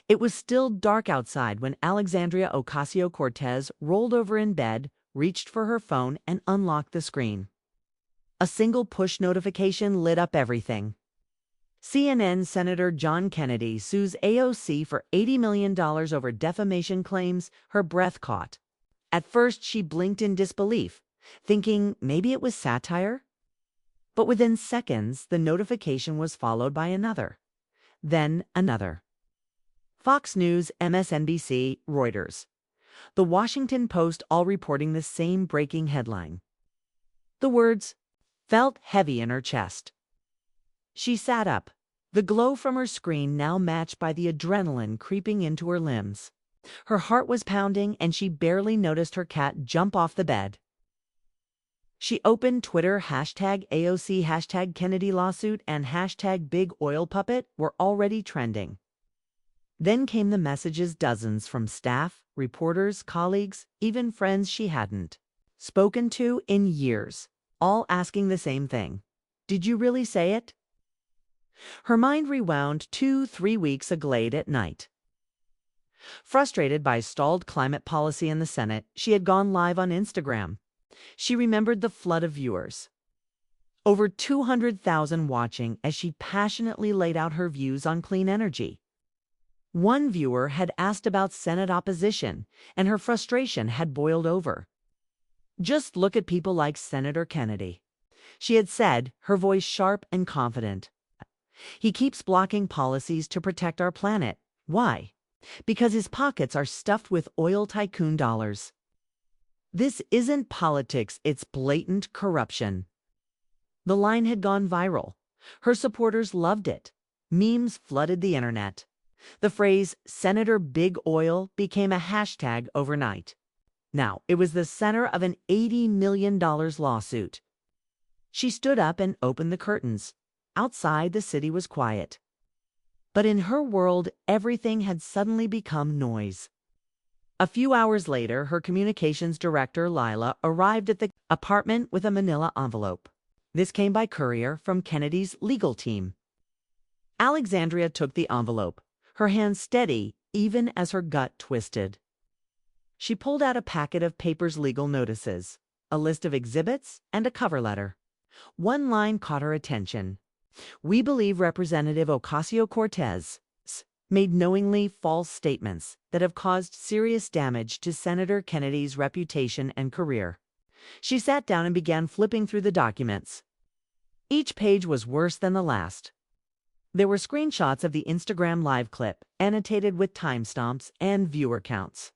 It was still dark outside when Alexandria Ocasio-Cortez rolled over in bed, reached for her phone, and unlocked the screen. A single push notification lit up everything. CNN Senator John Kennedy sues AOC for $80 million over defamation claims. Her breath caught. At first, she blinked in disbelief, thinking maybe it was satire. But within seconds, the notification was followed by another. Then another. Fox News, MSNBC, Reuters. The Washington Post all reporting the same breaking headline. The words felt heavy in her chest. She sat up, the glow from her screen now matched by the adrenaline creeping into her limbs. Her heart was pounding, and she barely noticed her cat jump off the bed. She opened Twitter. #AOC, #Kennedy lawsuit, and #Big Oil Puppet were already trending. Then came the messages, dozens from staff, reporters, colleagues, even friends she hadn't spoken to in years, all asking the same thing. Did you really say it? Her mind rewound 2-3 weeks ago late at night. Frustrated by stalled climate policy in the Senate, she had gone live on Instagram. She remembered the flood of viewers. Over 200,000 watching as she passionately laid out her views on clean energy. One viewer had asked about Senate opposition, and her frustration had boiled over. Just look at people like Senator Kennedy, she had said, her voice sharp and confident. He keeps blocking policies to protect our planet. Why? Because his pockets are stuffed with oil tycoon dollars. This isn't politics, it's blatant corruption. The line had gone viral. Her supporters loved it. Memes flooded the internet. The phrase Senator Big Oil became a hashtag overnight. Now, it was the center of an $80 million lawsuit. She stood up and opened the curtains. Outside, the city was quiet. But in her world, everything had suddenly become noise. A few hours later, her communications director, Lila, arrived at the apartment with a manila envelope. This came by courier from Kennedy's legal team. Alexandria took the envelope, her hand steady even as her gut twisted. She pulled out a packet of papers, legal notices, a list of exhibits, and a cover letter. One line caught her attention. We believe Representative Ocasio-Cortez made knowingly false statements that have caused serious damage to Senator Kennedy's reputation and career. She sat down and began flipping through the documents. Each page was worse than the last. There were screenshots of the Instagram live clip, annotated with timestamps and viewer counts.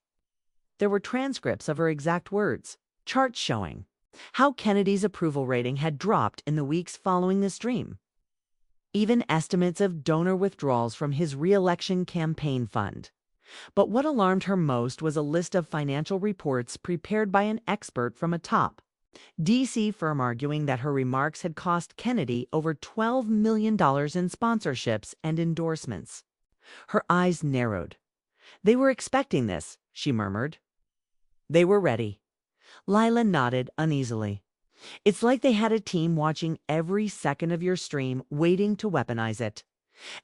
There were transcripts of her exact words, charts showing how Kennedy's approval rating had dropped in the weeks following the stream. Even estimates of donor withdrawals from his re-election campaign fund. But what alarmed her most was a list of financial reports prepared by an expert from a top D.C. firm arguing that her remarks had cost Kennedy over $12 million in sponsorships and endorsements. Her eyes narrowed. They were expecting this, she murmured. They were ready. Lila nodded uneasily. It's like they had a team watching every second of your stream, waiting to weaponize it.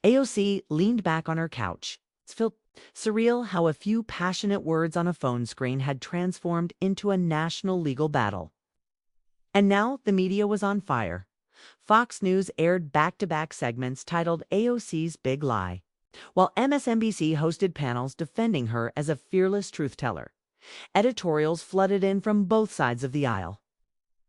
AOC leaned back on her couch. It felt surreal how a few passionate words on a phone screen had transformed into a national legal battle. And now the media was on fire. Fox News aired back-to-back segments titled AOC's Big Lie, while MSNBC hosted panels defending her as a fearless truth-teller. Editorials flooded in from both sides of the aisle.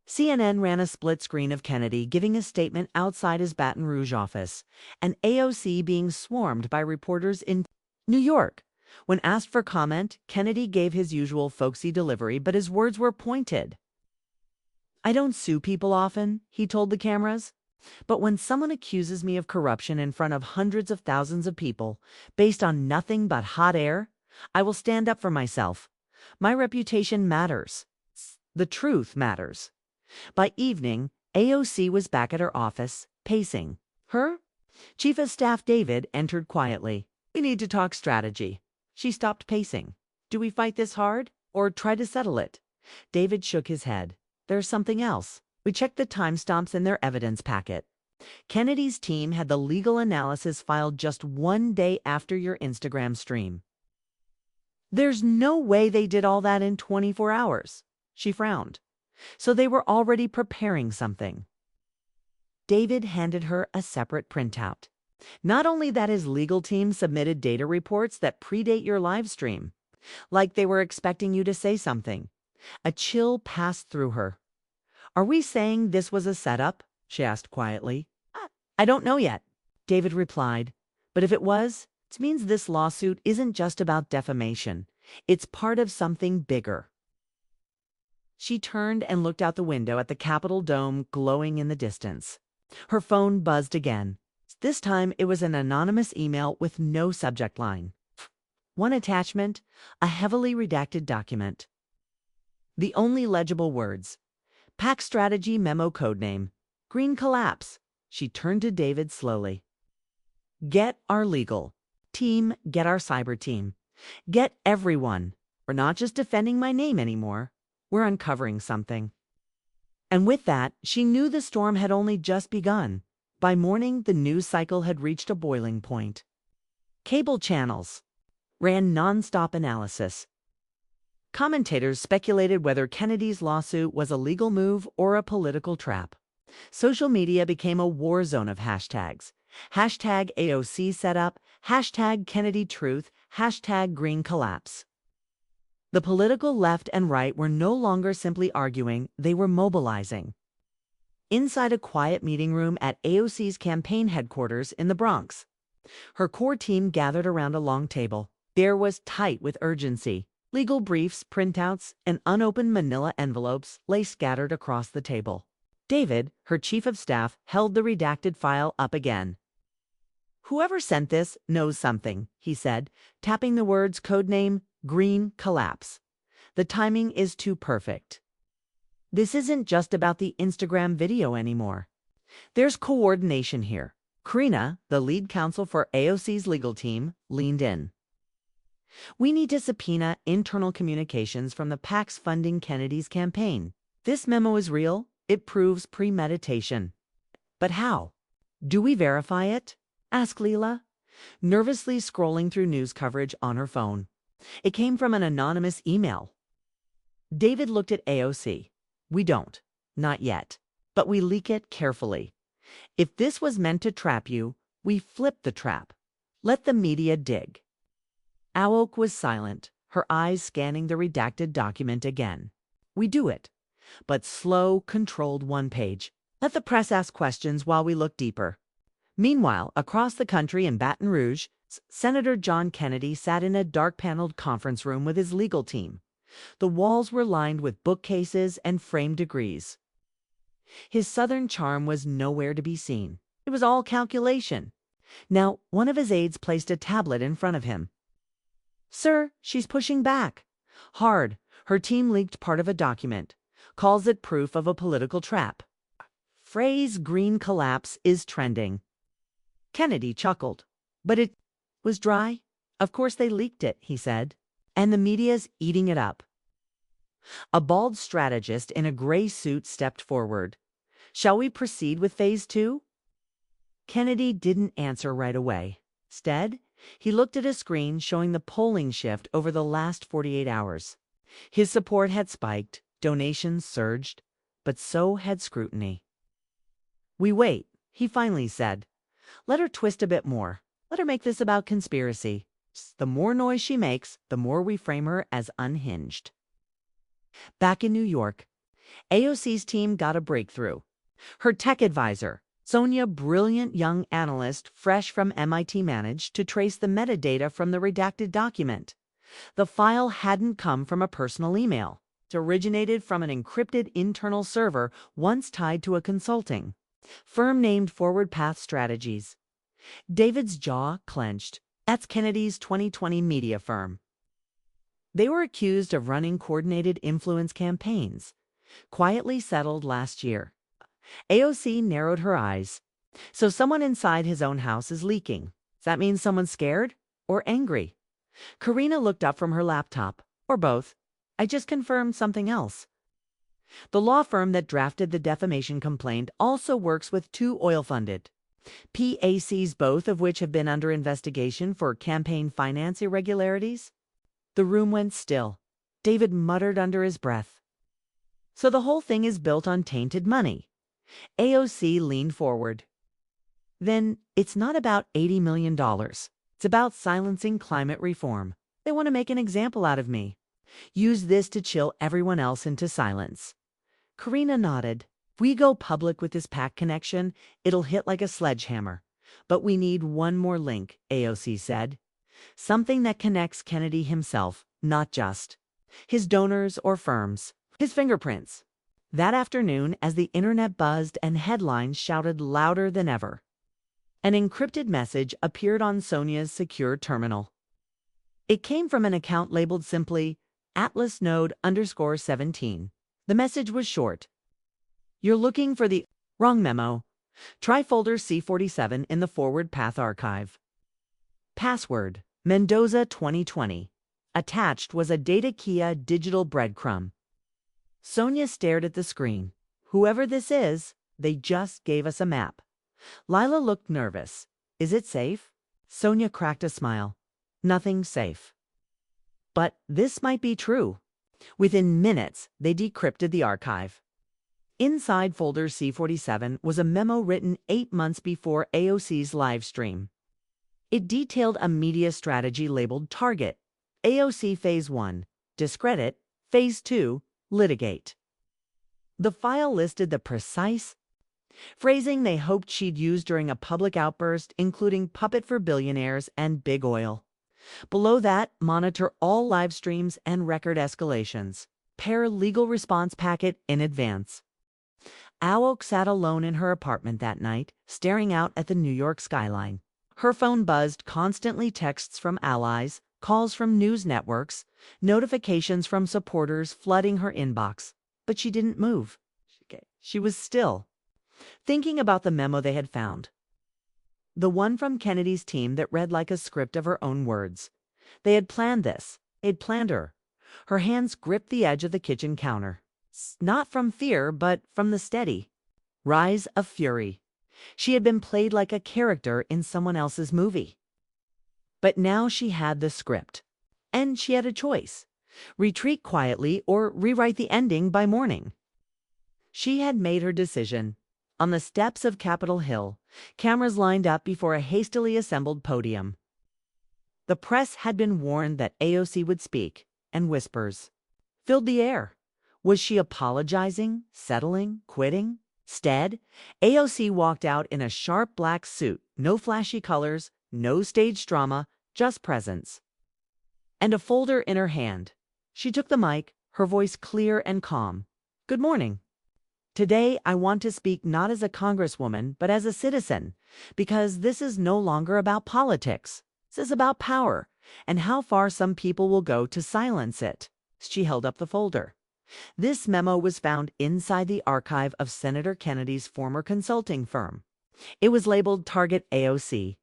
CNN ran a split screen of Kennedy giving a statement outside his Baton Rouge office, and AOC being swarmed by reporters in New York. When asked for comment, Kennedy gave his usual folksy delivery, but his words were pointed. I don't sue people often, he told the cameras, but when someone accuses me of corruption in front of hundreds of thousands of people, based on nothing but hot air, I will stand up for myself. My reputation matters. The truth matters. By evening, AOC was back at her office, pacing. Her chief of staff, David, entered quietly. We need to talk strategy. She stopped pacing. Do we fight this hard, or try to settle it? David shook his head. There's something else. We checked the timestamps in their evidence packet. Kennedy's team had the legal analysis filed just 1 day after your Instagram stream. There's no way they did all that in 24 hours, she frowned. So they were already preparing something. David handed her a separate printout. Not only that, his legal team submitted data reports that predate your live stream, like they were expecting you to say something. A chill passed through her. Are we saying this was a setup? She asked quietly. I don't know yet, David replied. But if it was, it means this lawsuit isn't just about defamation. It's part of something bigger. She turned and looked out the window at the Capitol dome glowing in the distance. Her phone buzzed again. This time it was an anonymous email with no subject line. One attachment, a heavily redacted document. The only legible words: PAC strategy memo codename, Green Collapse. She turned to David slowly. Get our legal team, get our cyber team, get everyone. We're not just defending my name anymore. We're uncovering something. And with that, she knew the storm had only just begun. By morning, the news cycle had reached a boiling point. Cable channels ran nonstop analysis. Commentators speculated whether Kennedy's lawsuit was a legal move or a political trap. Social media became a war zone of hashtags. Hashtag AOC setup, hashtag Kennedy truth, hashtag Green Collapse. The political left and right were no longer simply arguing, they were mobilizing. Inside a quiet meeting room at AOC's campaign headquarters in the Bronx, her core team gathered around a long table. The air was tight with urgency. Legal briefs, printouts, and unopened manila envelopes lay scattered across the table. David, her chief of staff, held the redacted file up again. Whoever sent this knows something, he said, tapping the words codename Green Collapse. The timing is too perfect. This isn't just about the Instagram video anymore. There's coordination here. Karina, the lead counsel for AOC's legal team, leaned in. We need to subpoena internal communications from the PACs funding Kennedy's campaign. This memo is real. It proves premeditation. But how? Do we verify it? Asked Leela, nervously scrolling through news coverage on her phone. It came from an anonymous email. David looked at AOC. We don't. Not yet. But we leak it carefully. If this was meant to trap you, we flip the trap. Let the media dig. AOC was silent, her eyes scanning the redacted document again. We do it. But slow, controlled one page. Let the press ask questions while we look deeper. Meanwhile, across the country in Baton Rouge, Senator John Kennedy sat in a dark-paneled conference room with his legal team. The walls were lined with bookcases and framed degrees. His Southern charm was nowhere to be seen. It was all calculation. Now, one of his aides placed a tablet in front of him. Sir, she's pushing back. Hard. Her team leaked part of a document. Calls it proof of a political trap. Phrase Green Collapse is trending. Kennedy chuckled. But it was dry. Of course they leaked it, he said. And the media's eating it up. A bald strategist in a gray suit stepped forward. Shall we proceed with phase 2? Kennedy didn't answer right away. Instead, he looked at a screen showing the polling shift over the last 48 hours. His support had spiked, donations surged, but so had scrutiny. We wait, he finally said. Let her twist a bit more. Let her make this about conspiracy. The more noise she makes, the more we frame her as unhinged. Back in New York, AOC's team got a breakthrough. Her tech advisor, Sonia, brilliant young analyst fresh from MIT, managed to trace the metadata from the redacted document. The file hadn't come from a personal email. It originated from an encrypted internal server once tied to a consulting firm named Forward Path Strategies. David's jaw clenched. That's Kennedy's 2020 media firm. They were accused of running coordinated influence campaigns, quietly settled last year. AOC narrowed her eyes. So someone inside his own house is leaking. Does that mean someone's scared or angry? Karina looked up from her laptop. Or both. I just confirmed something else. The law firm that drafted the defamation complaint also works with two oil-funded PACs, both of which have been under investigation for campaign finance irregularities. The room went still. David muttered under his breath. So the whole thing is built on tainted money. AOC leaned forward. Then it's not about $80 million. It's about silencing climate reform. They want to make an example out of me. Use this to chill everyone else into silence. Karina nodded. If we go public with this PAC connection, it'll hit like a sledgehammer. But we need one more link, AOC said. Something that connects Kennedy himself, not just his donors or firms, his fingerprints. That afternoon, as the internet buzzed and headlines shouted louder than ever, an encrypted message appeared on Sonia's secure terminal. It came from an account labeled simply atlasnode_17. The message was short. You're looking for the wrong memo. Try folder C47 in the forward path archive. Password, Mendoza 2020. Attached was a Data Kia digital breadcrumb. Sonia stared at the screen. Whoever this is, they just gave us a map. Lila looked nervous. Is it safe? Sonia cracked a smile. Nothing safe. But this might be true. Within minutes, they decrypted the archive. Inside folder C47 was a memo written 8 months before AOC's live stream. It detailed a media strategy labeled Target. AOC Phase 1, Discredit. Phase 2, Litigate. The file listed the precise phrasing they hoped she'd use during a public outburst, including puppet for billionaires and big oil. Below that, monitor all live streams and record escalations. Pair legal response packet in advance. AOC sat alone in her apartment that night, staring out at the New York skyline. Her phone buzzed constantly, texts from allies, calls from news networks, notifications from supporters flooding her inbox. But she didn't move. She was still, thinking about the memo they had found. The one from Kennedy's team that read like a script of her own words. They had planned this. They'd planned her. Her hands gripped the edge of the kitchen counter. Not from fear, but from the steady rise of fury. She had been played like a character in someone else's movie. But now she had the script. And she had a choice. Retreat quietly or rewrite the ending by morning. She had made her decision. On the steps of Capitol Hill, cameras lined up before a hastily assembled podium. The press had been warned that AOC would speak, and whispers filled the air. Was she apologizing, settling, quitting? Instead, AOC walked out in a sharp black suit, no flashy colors, no staged drama, just presence. And a folder in her hand. She took the mic, her voice clear and calm. Good morning. Today, I want to speak not as a congresswoman, but as a citizen, because this is no longer about politics. This is about power, and how far some people will go to silence it. She held up the folder. This memo was found inside the archive of Senator Kennedy's former consulting firm. It was labeled Target AOC.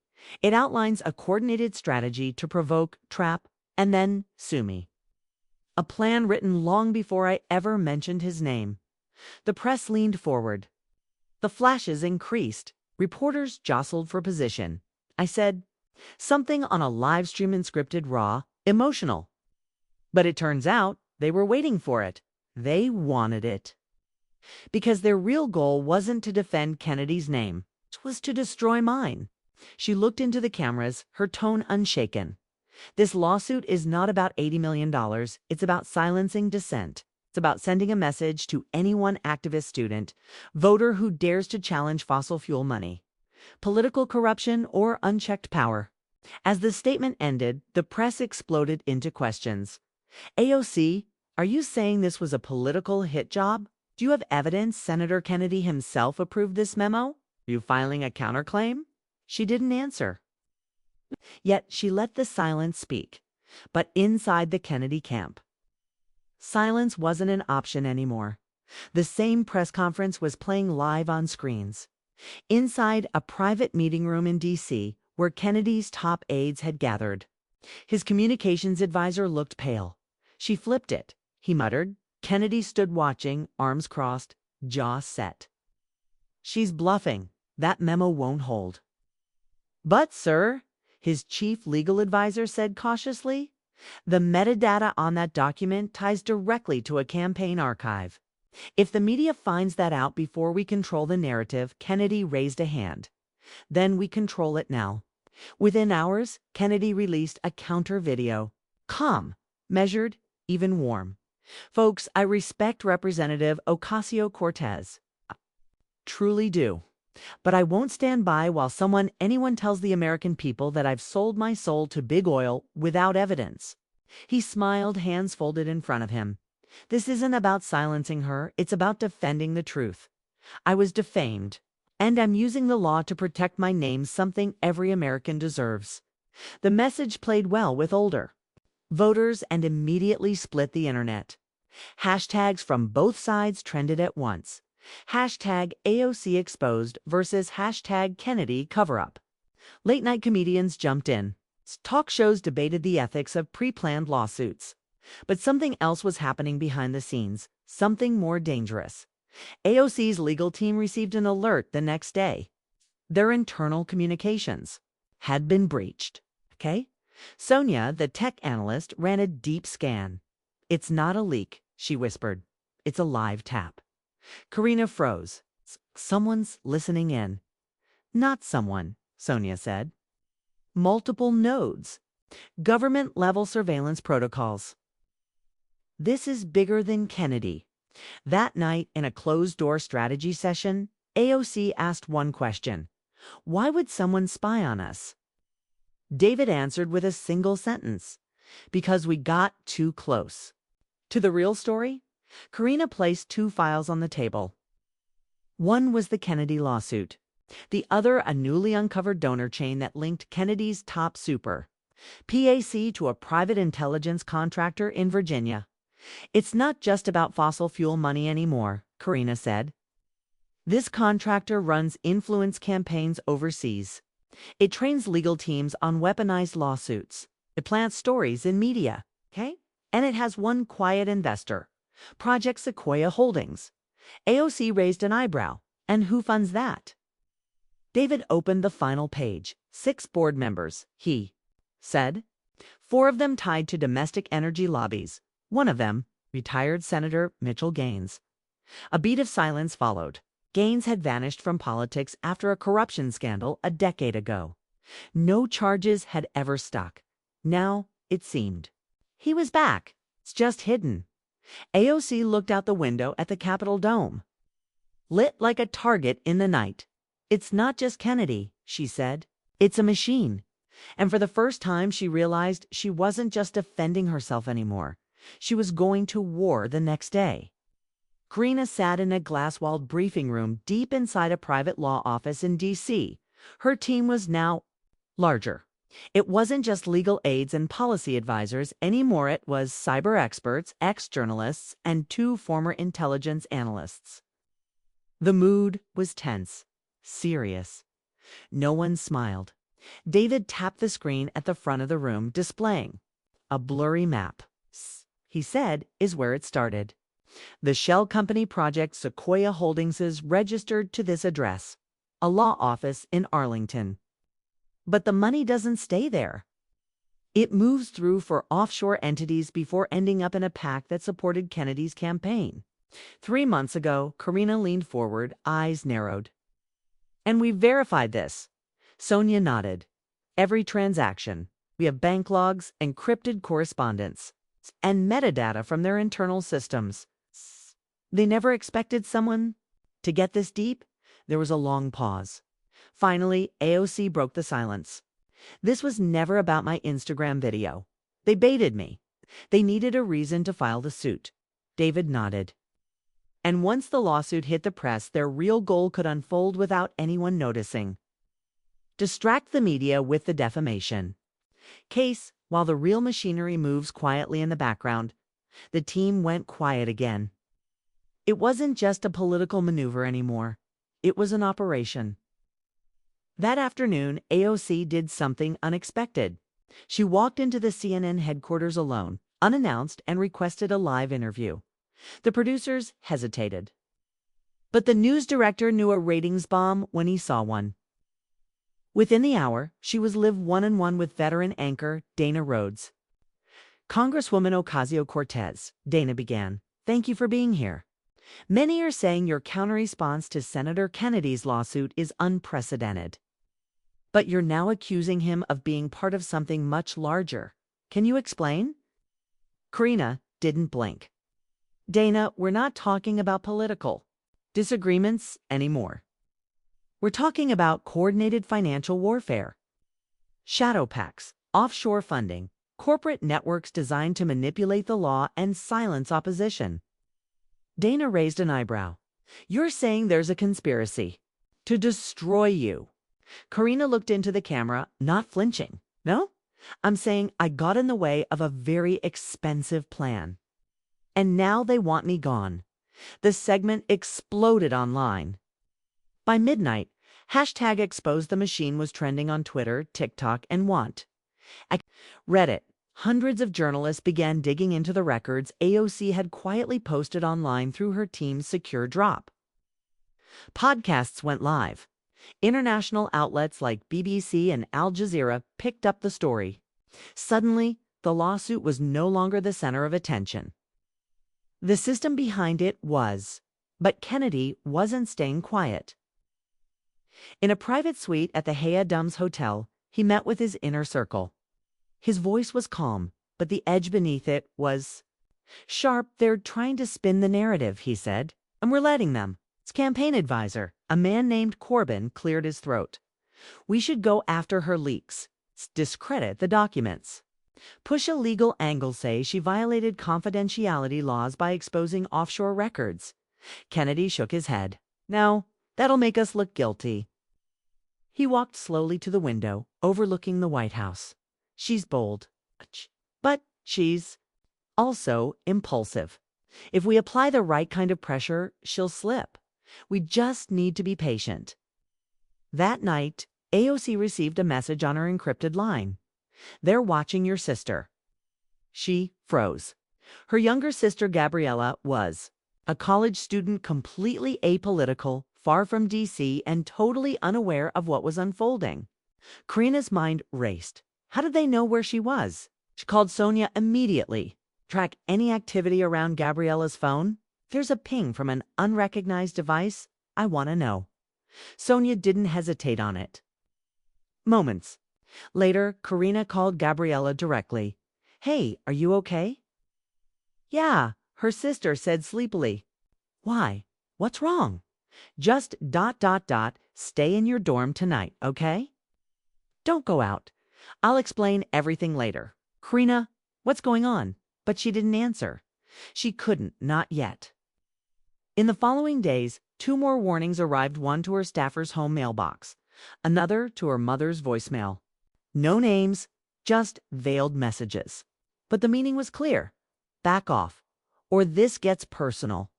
It outlines a coordinated strategy to provoke, trap, and then sue me. A plan written long before I ever mentioned his name. The press leaned forward. The flashes increased. Reporters jostled for position. I said, something on a live stream encrypted raw, emotional. But it turns out they were waiting for it. They wanted it. Because their real goal wasn't to defend Kennedy's name. It was to destroy mine. She looked into the cameras, her tone unshaken. This lawsuit is not about $80 million. It's about silencing dissent. It's about sending a message to anyone activist, student, voter who dares to challenge fossil fuel money, political corruption, or unchecked power. As the statement ended, the press exploded into questions. AOC, are you saying this was a political hit job? Do you have evidence Senator Kennedy himself approved this memo? Are you filing a counterclaim? She didn't answer. Yet she let the silence speak. But inside the Kennedy camp, silence wasn't an option anymore. The same press conference was playing live on screens. Inside a private meeting room in D.C., where Kennedy's top aides had gathered. His communications advisor looked pale. She flipped it. He muttered, Kennedy stood watching, arms crossed, jaw set. She's bluffing. That memo won't hold. But, sir, his chief legal advisor said cautiously, the metadata on that document ties directly to a campaign archive. If the media finds that out before we control the narrative, Kennedy raised a hand. Then we control it now. Within hours, Kennedy released a counter video. Calm, measured, even warm. Folks, I respect Representative Ocasio-Cortez. Truly do. But I won't stand by while anyone tells the American people that I've sold my soul to big oil without evidence. He smiled, hands folded in front of him. This isn't about silencing her, it's about defending the truth. I was defamed, and I'm using the law to protect my name, something every American deserves. The message played well with older voters and immediately split the internet. Hashtags from both sides trended at once. Hashtag AOC exposed versus hashtag Kennedy cover-up. Late-night comedians jumped in. Talk shows debated the ethics of pre-planned lawsuits. But something else was happening behind the scenes, something more dangerous. AOC's legal team received an alert the next day. Their internal communications had been breached. Okay? Sonia, the tech analyst, ran a deep scan. It's not a leak, she whispered. It's a live tap. Karina froze. Someone's listening in. Not someone, Sonia said. Multiple nodes. Government-level surveillance protocols. This is bigger than Kennedy. That night, in a closed-door strategy session, AOC asked one question. Why would someone spy on us? David answered with a single sentence. Because we got too close. To the real story? Karina placed two files on the table. One was the Kennedy lawsuit. The other, a newly uncovered donor chain that linked Kennedy's top super, PAC, to a private intelligence contractor in Virginia. It's not just about fossil fuel money anymore, Karina said. This contractor runs influence campaigns overseas. It trains legal teams on weaponized lawsuits. It plants stories in media, okay? And it has one quiet investor, Project Sequoia Holdings. AOC raised an eyebrow. And who funds that? David opened the final page. 6 board members, he said. 4 of them tied to domestic energy lobbies. One of them, retired Senator Mitchell Gaines. A beat of silence followed. Gaines had vanished from politics after a corruption scandal a decade ago. No charges had ever stuck. Now, it seemed, he was back. It's just hidden. AOC looked out the window at the Capitol dome. Lit like a target in the night. It's not just Kennedy, she said. It's a machine. And for the first time, she realized she wasn't just defending herself anymore. She was going to war the next day. Karina sat in a glass-walled briefing room deep inside a private law office in D.C. Her team was now larger. It wasn't just legal aides and policy advisors anymore. It was cyber experts, ex-journalists, and 2 former intelligence analysts. The mood was tense, serious. No one smiled. David tapped the screen at the front of the room, displaying a blurry map. He said, is where it started. The shell company Project Sequoia Holdings is registered to this address, a law office in Arlington. But the money doesn't stay there. It moves through for offshore entities before ending up in a PAC that supported Kennedy's campaign. 3 months ago, Karina leaned forward, eyes narrowed. And we verified this. Sonia nodded. Every transaction. We have bank logs, encrypted correspondence, and metadata from their internal systems. They never expected someone to get this deep. There was a long pause. Finally, AOC broke the silence. This was never about my Instagram video. They baited me. They needed a reason to file the suit. David nodded. And once the lawsuit hit the press, their real goal could unfold without anyone noticing. Distract the media with the defamation case while the real machinery moves quietly in the background. The team went quiet again. It wasn't just a political maneuver anymore. It was an operation. That afternoon, AOC did something unexpected. She walked into the CNN headquarters alone, unannounced, and requested a live interview. The producers hesitated. But the news director knew a ratings bomb when he saw one. Within the hour, she was live one-on-one with veteran anchor Dana Rhodes. Congresswoman Ocasio-Cortez, Dana began, thank you for being here. Many are saying your counter-response to Senator Kennedy's lawsuit is unprecedented. But you're now accusing him of being part of something much larger. Can you explain? Karina didn't blink. Dana, we're not talking about political disagreements anymore. We're talking about coordinated financial warfare. Shadow PACs, offshore funding, corporate networks designed to manipulate the law and silence opposition. Dana raised an eyebrow. You're saying there's a conspiracy to destroy you. Karina looked into the camera, not flinching. No? I'm saying I got in the way of a very expensive plan. And now they want me gone. The segment exploded online. By midnight, #exposed the machine was trending on Twitter, TikTok, and Want. At Reddit, hundreds of journalists began digging into the records AOC had quietly posted online through her team's secure drop. Podcasts went live. International outlets like BBC and Al Jazeera picked up the story. Suddenly, the lawsuit was no longer the center of attention. The system behind it was, but Kennedy wasn't staying quiet. In a private suite at the Haya Dums Hotel, he met with his inner circle. His voice was calm, but the edge beneath it was sharp. They're trying to spin the narrative, he said, and we're letting them. It's campaign advisor, a man named Corbin, cleared his throat. We should go after her leaks, discredit the documents. Push a legal angle, say she violated confidentiality laws by exposing offshore records. Kennedy shook his head. No, that'll make us look guilty. He walked slowly to the window, overlooking the White House. She's bold, but she's also impulsive. If we apply the right kind of pressure, she'll slip. We just need to be patient. That night, AOC received a message on her encrypted line. They're watching your sister. She froze. Her younger sister, Gabriella, was a college student, completely apolitical, far from DC, and totally unaware of what was unfolding. Karina's mind raced. How did they know where she was? She called Sonia immediately. Track any activity around Gabriella's phone? If there's a ping from an unrecognized device, I want to know. Sonia didn't hesitate on it. Moments later, Karina called Gabriella directly. Hey, are you okay? Yeah, her sister said sleepily. Why? What's wrong? Just ... stay in your dorm tonight, okay? Don't go out. I'll explain everything later. Karina, what's going on? But she didn't answer. She couldn't, not yet. In the following days, 2 more warnings arrived, one to her staffer's home mailbox, another to her mother's voicemail. No names, just veiled messages. But the meaning was clear. Back off, or this gets personal.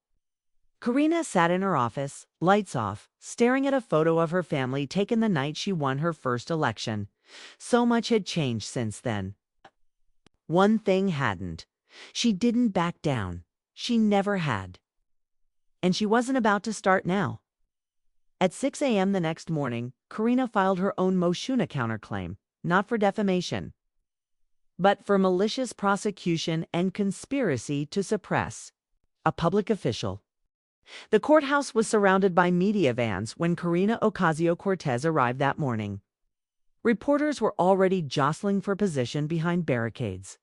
Karina sat in her office, lights off, staring at a photo of her family taken the night she won her first election. So much had changed since then. One thing hadn't. She didn't back down. She never had. And she wasn't about to start now. At 6 a.m. the next morning, Karina filed her own motion counterclaim, not for defamation, but for malicious prosecution and conspiracy to suppress a public official. The courthouse was surrounded by media vans when Karina Ocasio-Cortez arrived that morning. Reporters were already jostling for position behind barricades.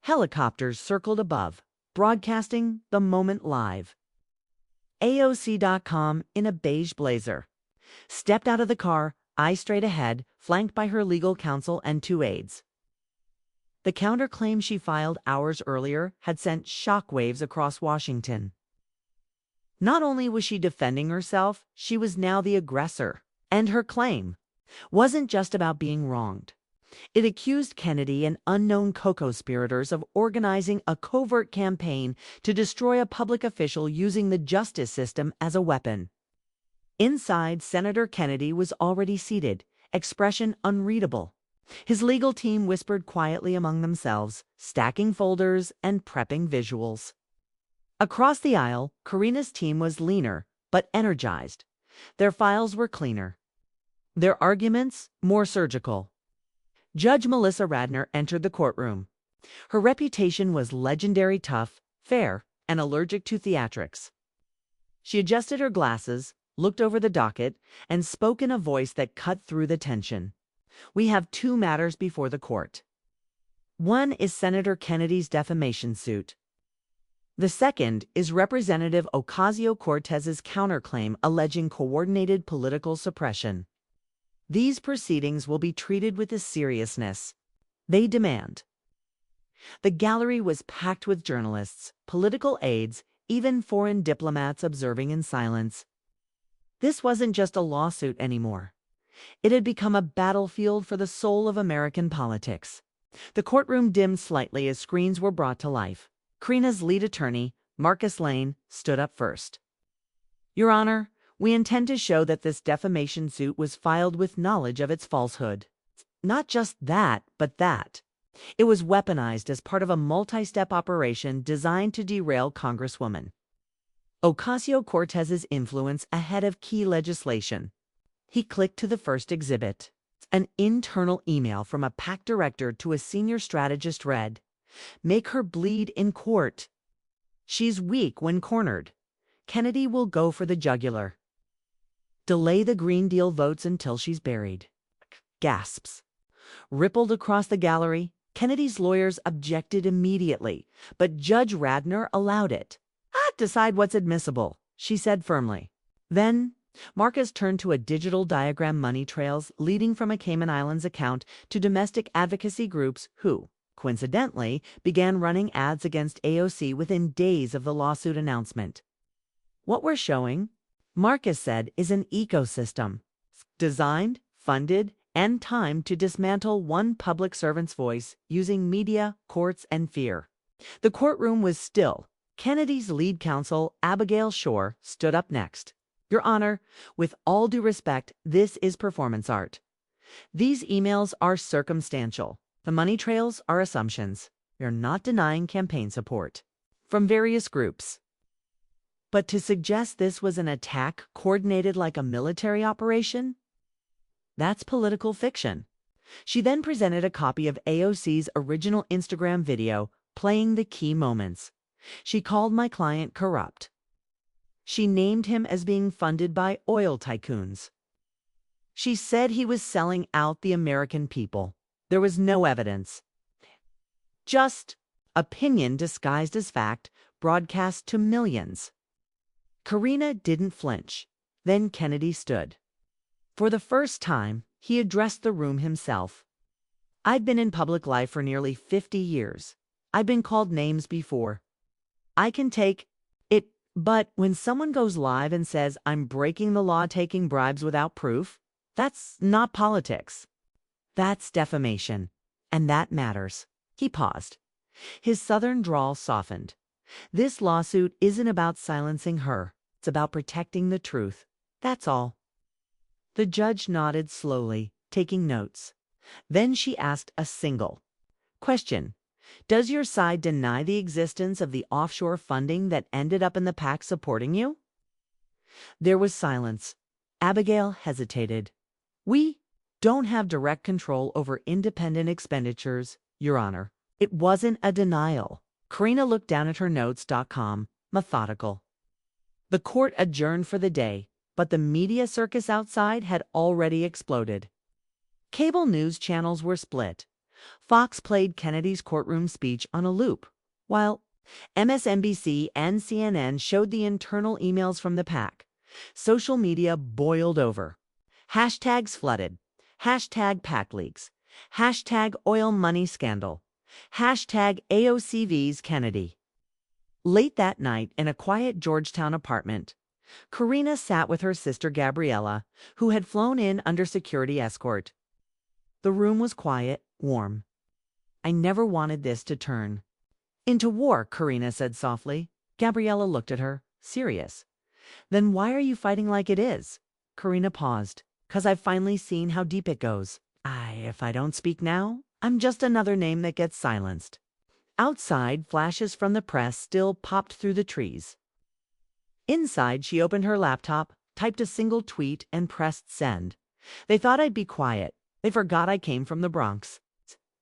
Helicopters circled above, broadcasting the moment live. AOC.com, in a beige blazer, stepped out of the car, eyes straight ahead, flanked by her legal counsel and 2 aides. The counterclaim she filed hours earlier had sent shockwaves across Washington. Not only was she defending herself, she was now the aggressor. And her claim wasn't just about being wronged. It accused Kennedy and unknown co-conspirators of organizing a covert campaign to destroy a public official using the justice system as a weapon. Inside, Senator Kennedy was already seated, expression unreadable. His legal team whispered quietly among themselves, stacking folders and prepping visuals. Across the aisle, Karina's team was leaner, but energized. Their files were cleaner. Their arguments more surgical. Judge Melissa Radner entered the courtroom. Her reputation was legendary tough, fair, and allergic to theatrics. She adjusted her glasses, looked over the docket, and spoke in a voice that cut through the tension. We have two matters before the court. One is Senator Kennedy's defamation suit. The second is Representative Ocasio-Cortez's counterclaim alleging coordinated political suppression. These proceedings will be treated with the seriousness they demand. The gallery was packed with journalists, political aides, even foreign diplomats observing in silence. This wasn't just a lawsuit anymore. It had become a battlefield for the soul of American politics. The courtroom dimmed slightly as screens were brought to life. Karina's lead attorney, Marcus Lane, stood up first. Your Honor, we intend to show that this defamation suit was filed with knowledge of its falsehood. Not just that, but that. It was weaponized as part of a multi-step operation designed to derail Congresswoman Ocasio-Cortez's influence ahead of key legislation. He clicked to the first exhibit. An internal email from a PAC director to a senior strategist read, "Make her bleed in court. She's weak when cornered. Kennedy will go for the jugular. Delay the Green Deal votes until she's buried." Gasps rippled across the gallery. Kennedy's lawyers objected immediately, but Judge Radner allowed it. Decide what's admissible, she said firmly. Then, Marcus turned to a digital diagram money trails leading from a Cayman Islands account to domestic advocacy groups who, coincidentally, began running ads against AOC within days of the lawsuit announcement. What we're showing, Marcus said, is an ecosystem designed, funded, and timed to dismantle one public servant's voice using media, courts, and fear. The courtroom was still. Kennedy's lead counsel, Abigail Shore, stood up next. Your Honor, with all due respect, this is performance art. These emails are circumstantial. The money trails are assumptions. We are not denying campaign support from various groups. But to suggest this was an attack coordinated like a military operation? That's political fiction. She then presented a copy of AOC's original Instagram video, playing the key moments. She called my client corrupt. She named him as being funded by oil tycoons. She said he was selling out the American people. There was no evidence. Just opinion disguised as fact, broadcast to millions. Karina didn't flinch. Then Kennedy stood. For the first time, he addressed the room himself. I've been in public life for nearly 50 years. I've been called names before. I can take it, but when someone goes live and says I'm breaking the law taking bribes without proof, that's not politics. That's defamation, and that matters. He paused. His southern drawl softened. This lawsuit isn't about silencing her. It's about protecting the truth. That's all. The judge nodded slowly, taking notes. Then she asked a single question. Does your side deny the existence of the offshore funding that ended up in the PAC supporting you? There was silence. Abigail hesitated. We don't have direct control over independent expenditures, Your Honor. It wasn't a denial. Karina looked down at her notes.com, methodical. The court adjourned for the day, but the media circus outside had already exploded. Cable news channels were split. Fox played Kennedy's courtroom speech on a loop, while MSNBC and CNN showed the internal emails from the PAC. Social media boiled over. Hashtags flooded. Hashtag PAC leaks. Hashtag oil money scandal. Hashtag AOCV's Kennedy. Late that night, in a quiet Georgetown apartment, Karina sat with her sister Gabriella, who had flown in under security escort. The room was quiet, warm. I never wanted this to turn into war, Karina said softly. Gabriella looked at her, serious. Then why are you fighting like it is? Karina paused. 'Cause I've finally seen how deep it goes. If I don't speak now, I'm just another name that gets silenced. Outside, flashes from the press still popped through the trees. Inside, she opened her laptop, typed a single tweet, and pressed send. They thought I'd be quiet. They forgot I came from the Bronx.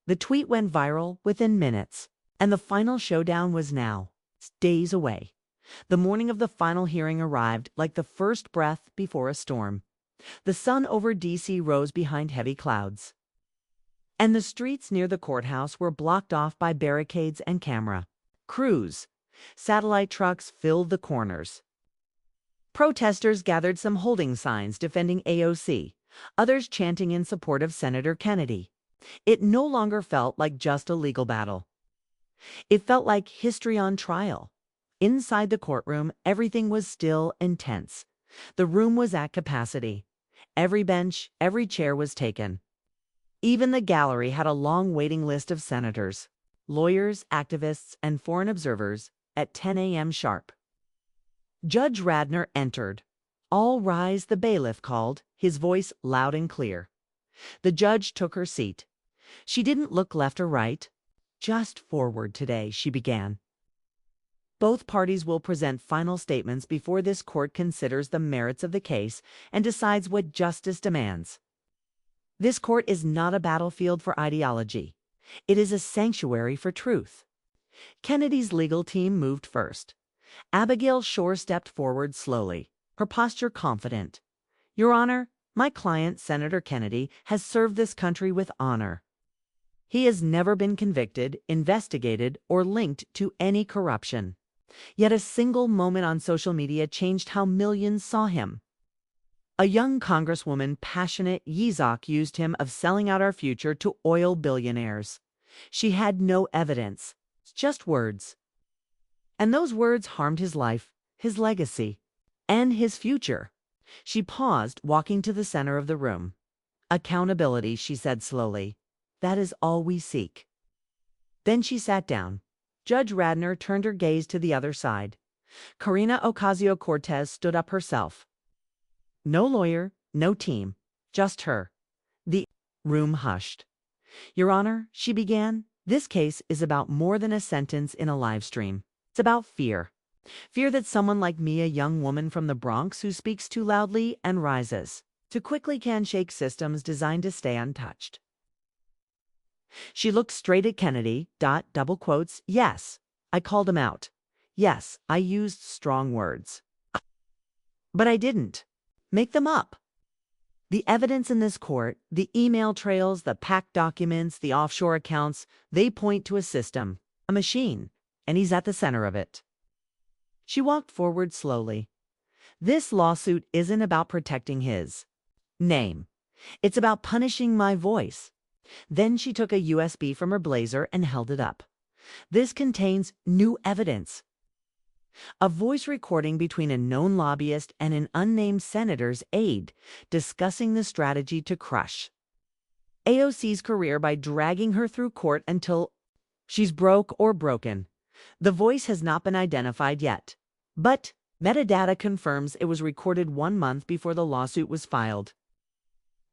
The tweet went viral within minutes, and the final showdown was now, days away. The morning of the final hearing arrived like the first breath before a storm. The sun over D.C. rose behind heavy clouds, and the streets near the courthouse were blocked off by barricades and camera crews. Satellite trucks filled the corners. Protesters gathered, some holding signs defending AOC, others chanting in support of Senator Kennedy. It no longer felt like just a legal battle. It felt like history on trial. Inside the courtroom, everything was still and tense. The room was at capacity. Every bench, every chair was taken. Even the gallery had a long waiting list of senators, lawyers, activists, and foreign observers at 10 a.m. sharp. Judge Radner entered. "All rise," the bailiff called, his voice loud and clear. The judge took her seat. She didn't look left or right. "Just forward today," she began. "Both parties will present final statements before this court considers the merits of the case and decides what justice demands. This court is not a battlefield for ideology. It is a sanctuary for truth." Kennedy's legal team moved first. Abigail Shore stepped forward slowly, her posture confident. "Your Honor, my client, Senator Kennedy, has served this country with honor. He has never been convicted, investigated, or linked to any corruption. Yet a single moment on social media changed how millions saw him. A young Congresswoman, passionate Yizok, used him of selling out our future to oil billionaires. She had no evidence, just words. And those words harmed his life, his legacy, and his future." She paused, walking to the center of the room. "Accountability," she said slowly. "That is all we seek." Then she sat down. Judge Radner turned her gaze to the other side. Karina Ocasio-Cortez stood up herself. No lawyer, no team, just her. The room hushed. "Your Honor," she began, "this case is about more than a sentence in a live stream. It's about fear. Fear that someone like me, a young woman from the Bronx who speaks too loudly and rises too quickly, can shake systems designed to stay untouched." She looked straight at Kennedy, double quotes, "Yes, I called him out. Yes, I used strong words. But I didn't make them up. The evidence in this court, the email trails, the packed documents, the offshore accounts, they point to a system, a machine, and he's at the center of it." She walked forward slowly. "This lawsuit isn't about protecting his name. It's about punishing my voice." Then she took a USB from her blazer and held it up. "This contains new evidence. A voice recording between a known lobbyist and an unnamed senator's aide discussing the strategy to crush AOC's career by dragging her through court until she's broke or broken. The voice has not been identified yet, but metadata confirms it was recorded 1 month before the lawsuit was filed."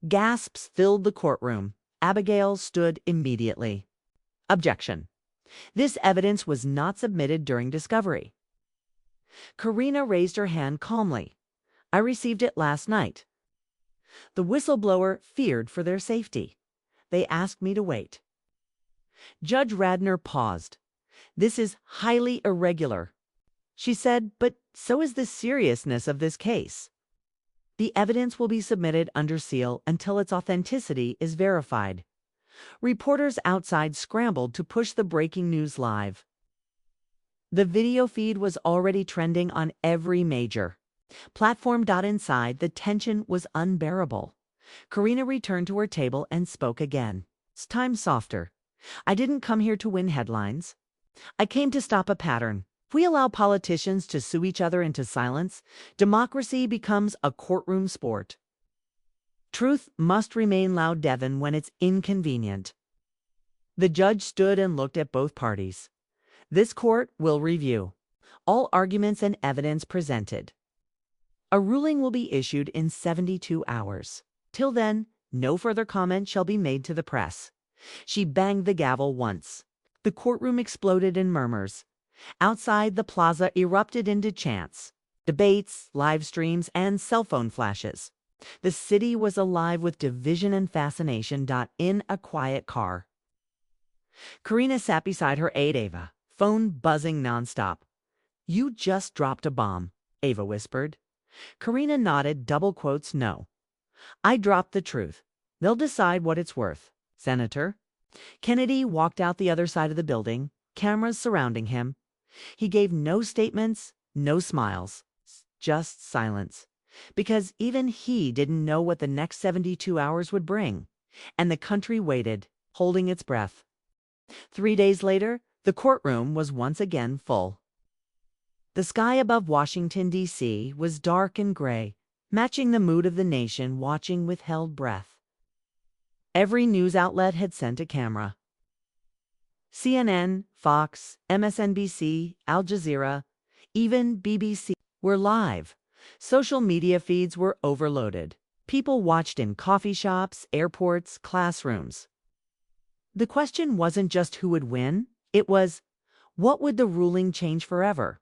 Gasps filled the courtroom. Abigail stood immediately. "Objection. This evidence was not submitted during discovery." Karina raised her hand calmly. "I received it last night." The whistleblower feared for their safety. "They asked me to wait." Judge Radner paused. "This is highly irregular," she said, "but so is the seriousness of this case. The evidence will be submitted under seal until its authenticity is verified." Reporters outside scrambled to push the breaking news live. The video feed was already trending on every major platform. Inside, the tension was unbearable. Karina returned to her table and spoke again. "This time softer. I didn't come here to win headlines. I came to stop a pattern. If we allow politicians to sue each other into silence, democracy becomes a courtroom sport. Truth must remain loud, Devin, when it's inconvenient." The judge stood and looked at both parties. "This court will review all arguments and evidence presented. A ruling will be issued in 72 hours. Till then, no further comment shall be made to the press." She banged the gavel once. The courtroom exploded in murmurs. Outside, the plaza erupted into chants, debates, live streams, and cell phone flashes. The city was alive with division and fascination. In a quiet car, Karina sat beside her aide Ava, phone buzzing nonstop. "You just dropped a bomb," Ava whispered. Karina nodded, double quotes, "No. I dropped the truth. They'll decide what it's worth, Senator." Kennedy walked out the other side of the building, cameras surrounding him. He gave no statements, no smiles, just silence. Because even he didn't know what the next 72 hours would bring. And the country waited, holding its breath. 3 days later, the courtroom was once again full. The sky above Washington, D.C. was dark and gray, matching the mood of the nation watching with held breath. Every news outlet had sent a camera. CNN, Fox, MSNBC, Al Jazeera, even BBC were live. Social media feeds were overloaded. People watched in coffee shops, airports, classrooms. The question wasn't just who would win, it was, what would the ruling change forever?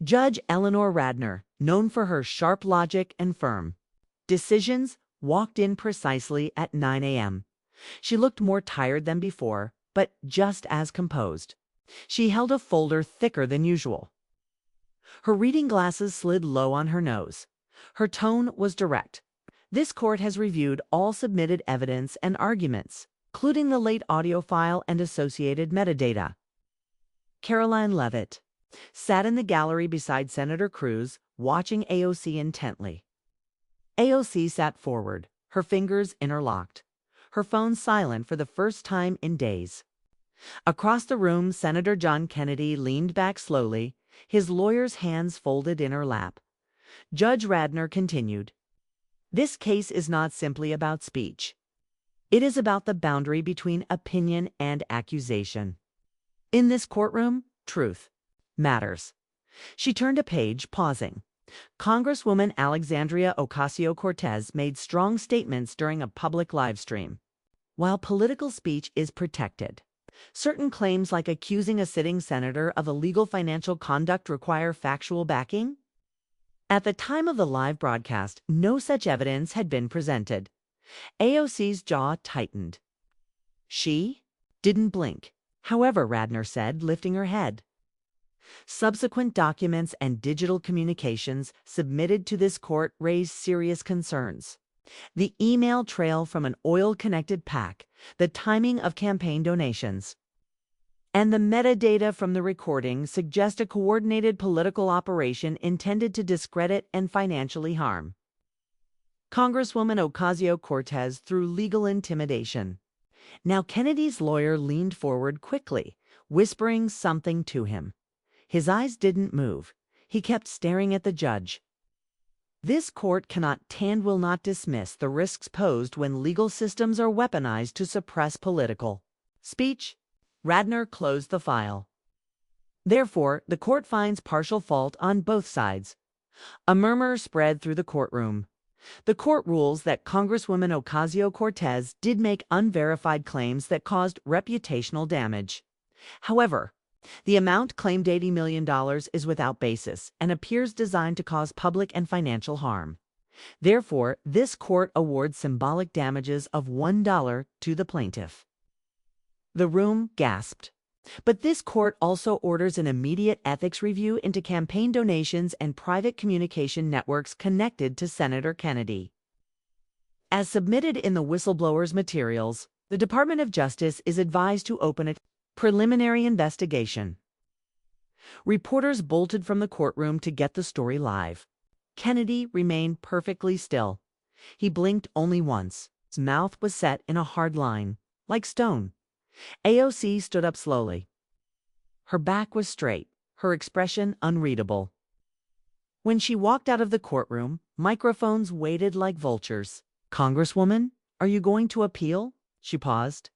Judge Eleanor Radner, known for her sharp logic and firm decisions, walked in precisely at 9 a.m. She looked more tired than before, but just as composed. She held a folder thicker than usual. Her reading glasses slid low on her nose. Her tone was direct. "This court has reviewed all submitted evidence and arguments, including the late audio file and associated metadata." Caroline Leavitt sat in the gallery beside Senator Cruz, watching AOC intently. AOC sat forward, her fingers interlocked, her phone silent for the first time in days. Across the room, Senator John Kennedy leaned back slowly, his lawyer's hands folded in her lap. Judge Radner continued, "This case is not simply about speech. It is about the boundary between opinion and accusation. In this courtroom, truth matters." She turned a page, pausing. Congresswoman Alexandria Ocasio-Cortez made strong statements during a public live stream. While political speech is protected, certain claims like accusing a sitting senator of illegal financial conduct require factual backing. At the time of the live broadcast, no such evidence had been presented. AOC's jaw tightened. She didn't blink, however, Radner said, lifting her head. Subsequent documents and digital communications submitted to this court raised serious concerns. The email trail from an oil-connected PAC, the timing of campaign donations, and the metadata from the recording suggest a coordinated political operation intended to discredit and financially harm Congresswoman Ocasio-Cortez through legal intimidation. Now Kennedy's lawyer leaned forward quickly, whispering something to him. His eyes didn't move. He kept staring at the judge. This court cannot and will not dismiss the risks posed when legal systems are weaponized to suppress political speech. Radner closed the file. Therefore, the court finds partial fault on both sides. A murmur spread through the courtroom. The court rules that Congresswoman Ocasio-Cortez did make unverified claims that caused reputational damage. However, the amount claimed, $80 million, is without basis and appears designed to cause public and financial harm. Therefore, this court awards symbolic damages of $1 to the plaintiff. The room gasped. But this court also orders an immediate ethics review into campaign donations and private communication networks connected to Senator Kennedy. As submitted in the whistleblower's materials, the Department of Justice is advised to open a preliminary investigation. Reporters bolted from the courtroom to get the story live. Kennedy remained perfectly still. He blinked only once. His mouth was set in a hard line, like stone. AOC stood up slowly. Her back was straight, her expression unreadable. When she walked out of the courtroom, microphones waited like vultures. "Congresswoman, are you going to appeal?" She paused.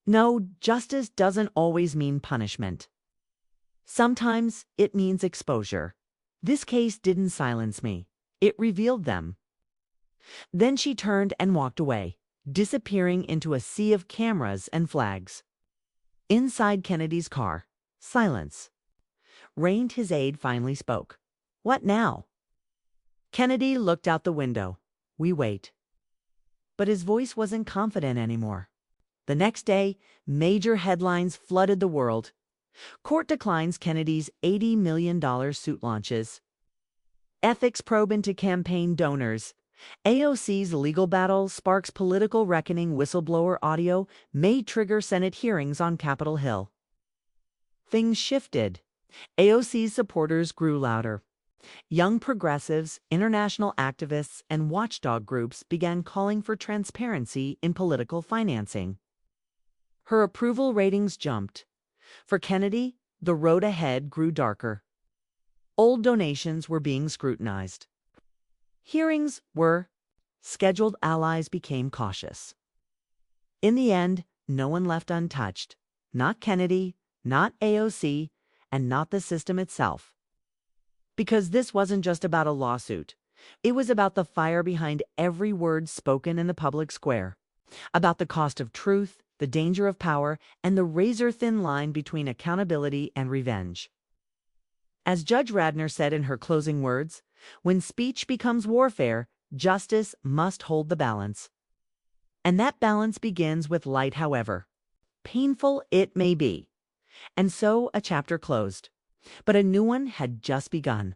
"No, justice doesn't always mean punishment. Sometimes it means exposure. This case didn't silence me. It revealed them." Then she turned and walked away, disappearing into a sea of cameras and flags. Inside Kennedy's car, silence. Reigned his aide finally spoke. "What now?" Kennedy looked out the window. "We wait." But his voice wasn't confident anymore. The next day, major headlines flooded the world. Court declines Kennedy's $80 million suit launches. Ethics probe into campaign donors. AOC's legal battle sparks political reckoning. Whistleblower audio may trigger Senate hearings on Capitol Hill. Things shifted. AOC's supporters grew louder. Young progressives, international activists, and watchdog groups began calling for transparency in political financing. Her approval ratings jumped. For Kennedy, the road ahead grew darker. Old donations were being scrutinized. Hearings were scheduled. Allies became cautious. In the end, no one left untouched. Not Kennedy, not AOC, and not the system itself. Because this wasn't just about a lawsuit. It was about the fire behind every word spoken in the public square. About the cost of truth, the danger of power, and the razor-thin line between accountability and revenge. As Judge Radner said in her closing words, when speech becomes warfare, justice must hold the balance. And that balance begins with light, however painful it may be. And so a chapter closed. But a new one had just begun.